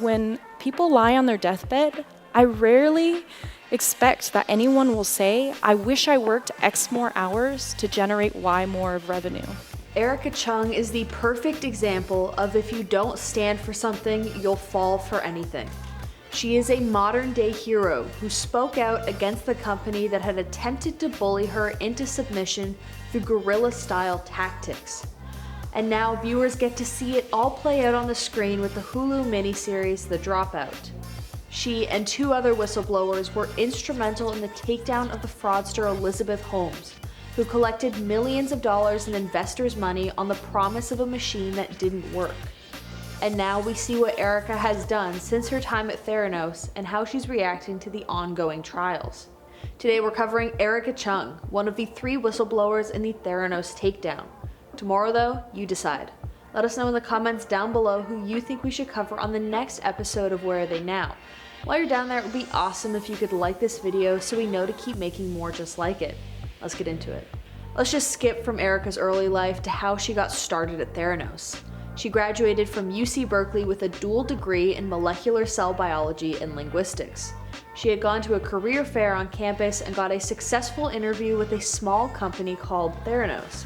when people lie on their deathbed, I rarely expect that anyone will say, I wish I worked X more hours to generate Y more of revenue. Erika Cheung is the perfect example of if you don't stand for something, you'll fall for anything. She is a modern-day hero who spoke out against the company that had attempted to bully her into submission through guerrilla-style tactics. And now viewers get to see it all play out on the screen with the Hulu miniseries The Dropout. She and 2 other whistleblowers were instrumental in the takedown of the fraudster Elizabeth Holmes, who collected millions of dollars in investors' money on the promise of a machine that didn't work. And now we see what Erika has done since her time at Theranos and how she's reacting to the ongoing trials. Today we're covering Erika Cheung, one of the 3 whistleblowers in the Theranos takedown. Tomorrow though, you decide. Let us know in the comments down below who you think we should cover on the next episode of Where Are They Now? While you're down there, it would be awesome if you could like this video so we know to keep making more just like it. Let's get into it. Let's just skip from Erika's early life to how she got started at Theranos. She graduated from UC Berkeley with a dual degree in molecular cell biology and linguistics. She had gone to a career fair on campus and got a successful interview with a small company called Theranos.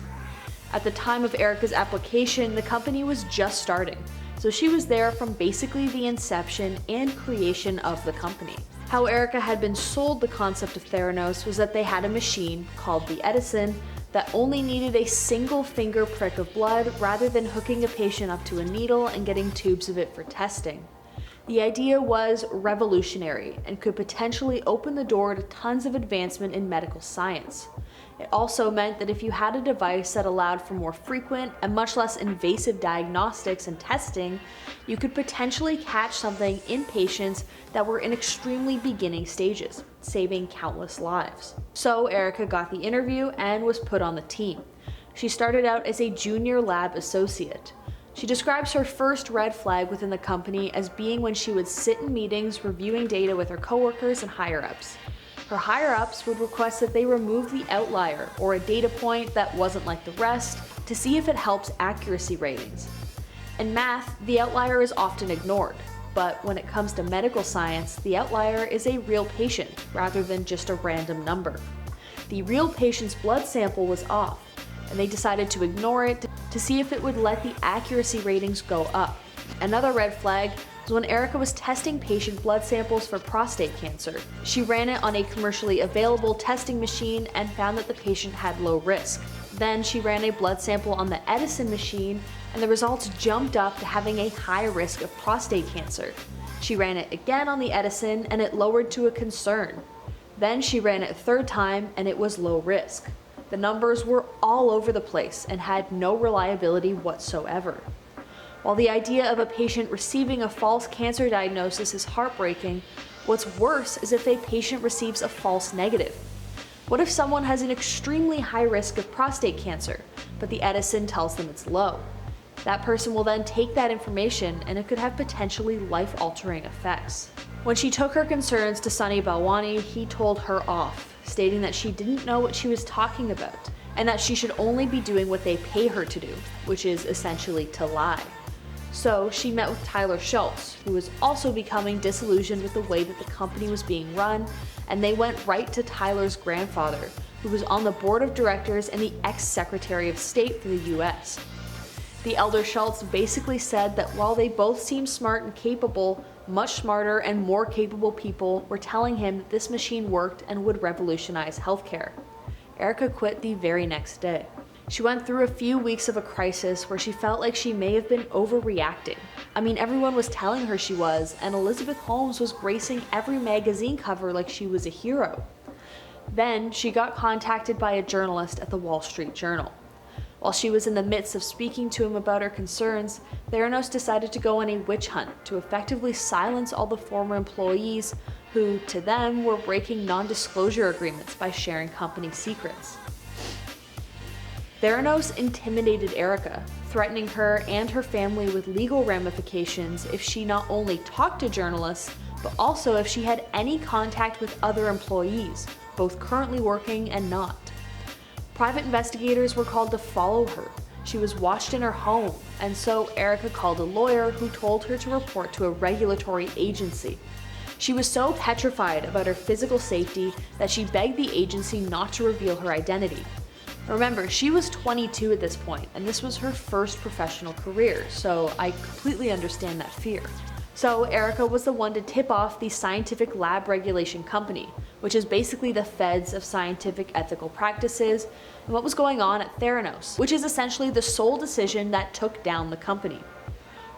At the time of Erika's application, the company was just starting, so she was there from basically the inception and creation of the company. How Erika had been sold the concept of Theranos was that they had a machine, called the Edison, that only needed a single finger prick of blood rather than hooking a patient up to a needle and getting tubes of it for testing. The idea was revolutionary and could potentially open the door to tons of advancement in medical science. It also meant that if you had a device that allowed for more frequent and much less invasive diagnostics and testing, you could potentially catch something in patients that were in extremely beginning stages, saving countless lives. So Erika got the interview and was put on the team. She started out as a junior lab associate. She describes her first red flag within the company as being when she would sit in meetings reviewing data with her coworkers and higher-ups. Her higher-ups would request that they remove the outlier, or a data point that wasn't like the rest, to see if it helps accuracy ratings. In math, the outlier is often ignored, but when it comes to medical science, the outlier is a real patient rather than just a random number. The real patient's blood sample was off, and they decided to ignore it to see if it would let the accuracy ratings go up. Another red flag was when Erika was testing patient blood samples for prostate cancer. She ran it on a commercially available testing machine and found that the patient had low risk. Then she ran a blood sample on the Edison machine and the results jumped up to having a high risk of prostate cancer. She ran it again on the Edison and it lowered to a concern. Then she ran it a 3rd time and it was low risk. The numbers were all over the place and had no reliability whatsoever. While the idea of a patient receiving a false cancer diagnosis is heartbreaking, what's worse is if a patient receives a false negative. What if someone has an extremely high risk of prostate cancer, but the Edison tells them it's low? That person will then take that information and it could have potentially life-altering effects. When she took her concerns to Sunny Balwani, he told her off, stating that she didn't know what she was talking about and that she should only be doing what they pay her to do, which is essentially to lie. So she met with Tyler Shultz, who was also becoming disillusioned with the way that the company was being run, and they went right to Tyler's grandfather, who was on the board of directors and the ex-Secretary of State for the US. The elder Shultz basically said that while they both seemed smart and capable, much smarter and more capable people were telling him that this machine worked and would revolutionize healthcare. Erika quit the very next day. She went through a few weeks of a crisis where she felt like she may have been overreacting. I mean, everyone was telling her she was, and Elizabeth Holmes was gracing every magazine cover like she was a hero. Then she got contacted by a journalist at the Wall Street Journal. While she was in the midst of speaking to him about her concerns, Theranos decided to go on a witch hunt to effectively silence all the former employees who, to them, were breaking non-disclosure agreements by sharing company secrets. Theranos intimidated Erika, threatening her and her family with legal ramifications if she not only talked to journalists, but also if she had any contact with other employees, both currently working and not. Private investigators were called to follow her, She was watched in her home, and so Erika called a lawyer who told her to report to a regulatory agency. She was so petrified about her physical safety that she begged the agency not to reveal her identity. Remember, she was 22 at this point, and this was her first professional career, so I completely understand that fear. So Erika was the one to tip off the Scientific Lab Regulation Company, which is basically the feds of scientific ethical practices, and what was going on at Theranos, which is essentially the sole decision that took down the company.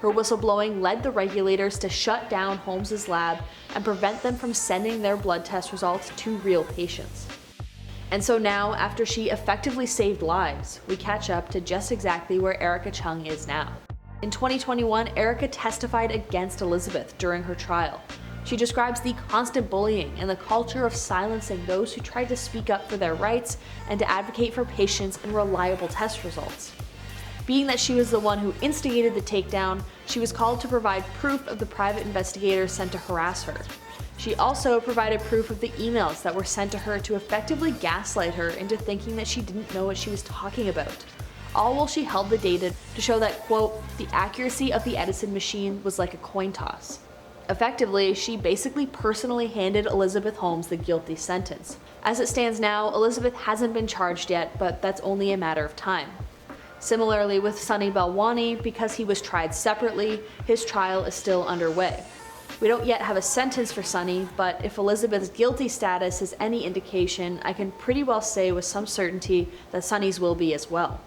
Her whistleblowing led the regulators to shut down Holmes' lab and prevent them from sending their blood test results to real patients. And so now, after she effectively saved lives, we catch up to just exactly where Erika Cheung is now. In 2021, Erika testified against Elizabeth during her trial. She describes the constant bullying and the culture of silencing those who tried to speak up for their rights and to advocate for patients and reliable test results. Being that she was the one who instigated the takedown, she was called to provide proof of the private investigators sent to harass her. She also provided proof of the emails that were sent to her to effectively gaslight her into thinking that she didn't know what she was talking about. All while she held the data to show that, quote, the accuracy of the Edison machine was like a coin toss. Effectively, she basically personally handed Elizabeth Holmes the guilty sentence. As it stands now, Elizabeth hasn't been charged yet, but that's only a matter of time. Similarly with Sunny Balwani, because he was tried separately, his trial is still underway. We don't yet have a sentence for Sunny, but if Elizabeth's guilty status is any indication, I can pretty well say with some certainty that Sunny's will be as well.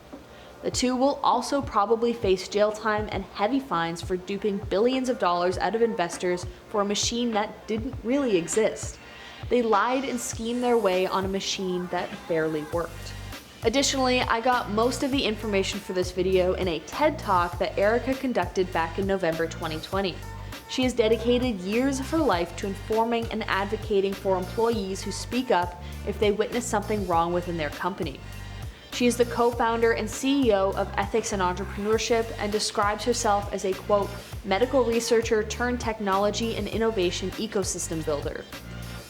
The two will also probably face jail time and heavy fines for duping billions of dollars out of investors for a machine that didn't really exist. They lied and schemed their way on a machine that barely worked. Additionally, I got most of the information for this video in a TED Talk that Erika conducted back in November 2020. She has dedicated years of her life to informing and advocating for employees who speak up if they witness something wrong within their company. She is the co-founder and CEO of Ethics and Entrepreneurship and describes herself as a, quote, medical researcher turned technology and innovation ecosystem builder.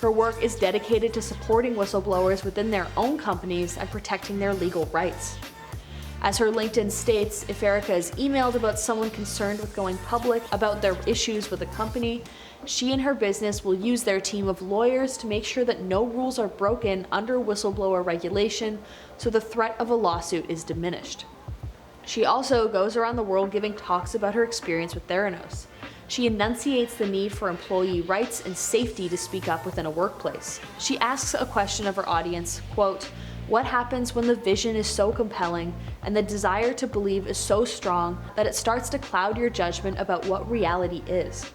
Her work is dedicated to supporting whistleblowers within their own companies and protecting their legal rights. As her LinkedIn states, if Erika is emailed about someone concerned with going public about their issues with a company, she and her business will use their team of lawyers to make sure that no rules are broken under whistleblower regulation, so the threat of a lawsuit is diminished. She also goes around the world giving talks about her experience with Theranos. She enunciates the need for employee rights and safety to speak up within a workplace. She asks a question of her audience, quote, what happens when the vision is so compelling and the desire to believe is so strong that it starts to cloud your judgment about what reality is?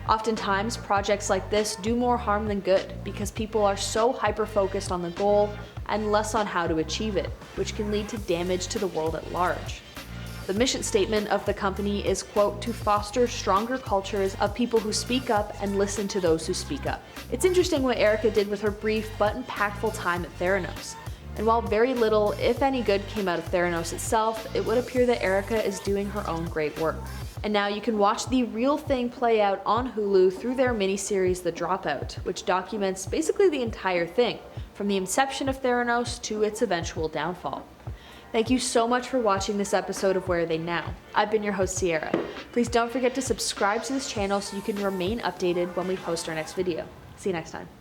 Oftentimes, projects like this do more harm than good because people are so hyper-focused on the goal and less on how to achieve it, which can lead to damage to the world at large. The mission statement of the company is, quote, to foster stronger cultures of people who speak up and listen to those who speak up. It's interesting what Erika did with her brief but impactful time at Theranos. And while very little, if any good, came out of Theranos itself, it would appear that Erika is doing her own great work. And now you can watch the real thing play out on Hulu through their miniseries The Dropout, which documents basically the entire thing, from the inception of Theranos to its eventual downfall. Thank you so much for watching this episode of Where Are They Now? I've been your host, Sierra. Please don't forget to subscribe to this channel so you can remain updated when we post our next video. See you next time.